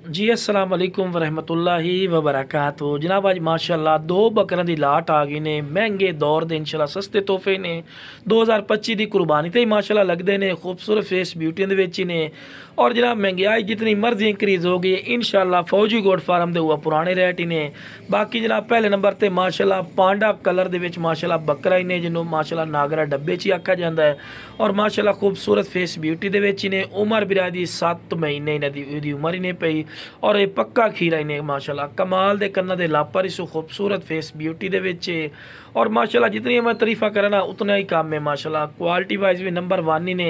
जी अस्सलाम वालेकुम वरहमतुल्लाहि वबरकातुहू। जनाब अज माशाअल्लाह दो बकरों की लाट आ गई ने। महंगे दौर दे इंशाल्लाह सस्ते तोहफे ने 2025 की कुर्बानी तो ही माशाअल्लाह लगते हैं। खूबसूरत फेस ब्यूटियों के ही ने। और जनाब महंगाई जितनी मर्जी इंक्रीज़ होगी इंशाल्लाह फौजी गोड फार्म दे हुआ पुराने रेट ही ने। बाकी जनाब पहले नंबर पर माशाअल्लाह पांडा कलर दे विच माशाअल्लाह बकरा ही ने जिन्होंने माशाअल्लाह नागरा डब्बे च आखा जाता है। और माशाअल्लाह खूबसूरत फेस ब्यूटी दे विच ही ने। उम्र बिरा दी 7 महीने इन्होंने उम्र ही नहीं पई। और ये पक्का खीरा इन्हें माशाल्लाह कमाल दे कन्ना दे लापर इस खूबसूरत फेस ब्यूटी दे विच। और माशाल्लाह जितनी मैं तारीफा करना उतना ही कम है। माशाल्लाह क्वालिटी वाइज भी नंबर 1 ही ने।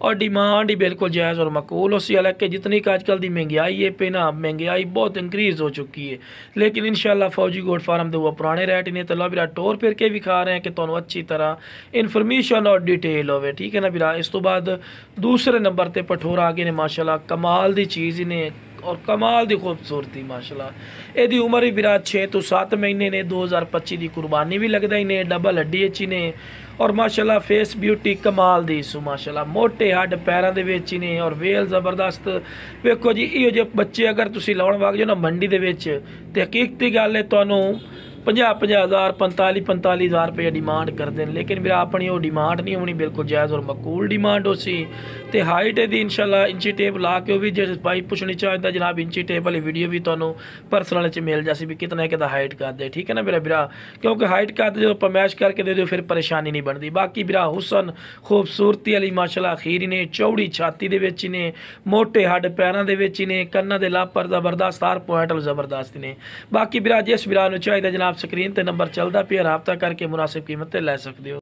और डिमांड ही बिल्कुल जायज़ और मकबूल उसी हालांकि जितनी का आजकल की महंगाई है पे ना महंगाई बहुत इंक्रीज़ हो चुकी है। लेकिन इंशाल्लाह फौजी गोड फार्म दे वो पुराने रेट ने। तो लो बिरा टोर फिर के भी खा रहे हैं कि तुहानू अच्छी तरह इन्फॉर्मेशन और डिटेल होवे। ठीक है ना बिरा। इस तो बाद दूसरे नंबर पर पठोर आ गए ने माशाल्लाह कमाल की चीज़ ने। और कमाल की खूबसूरती माशाल्लाह यदी उम्र ही बिरा 6 तो 7 महीने ने। 2025 की कुर्बानी भी लगता ही ने। डबल हड्डी अच्छी ने। और माशाल्लाह फेस ब्यूटी कमाल दी सु माशाल्लाह मोटे हड्ड पैरों के विच ही ने। और वेल जबरदस्त वेखो जी इहो जे बच्चे अगर तुसी लाउण वग जाओ ना मंडी दे विच ते हकीकती गल है तुहानू 50-50 हज़ार 45-45 हज़ार रुपये डिमांड करते हैं। लेकिन मेरा अपनी वो डिमांड नहीं होनी बिल्कुल जायज़ और मकबूल डिमांड हो सी। तो हाइट दी इंशाल्लाह इंची टेप ला के भी जो भाई पुछनी चाहता जनाब इंची टेप वाली वीडियो भी तुहानू पर्सनल मिल जासी भी कितना कि हाइट कर दे। ठीक है ना मेरा बिरा। क्योंकि हाइट कर दे जो पमैश करके दे दो फिर परेशानी नहीं बनती। बाकी बिरा हुसन खूबसूरती वाली माशाल्लाह अखीर ने। चौड़ी छाती दे विच ने। मोटे हड्ड पैरों के विच ने। कन्ना दे लापर जबरदस्त हर पॉइंट जबरदस्त ने। बाकी बिरा जिस बिरा चाहिए जनाब स्क्रीन पर नंबर चलता पे रबता करके मुनासिब कीमत लै सकते हो।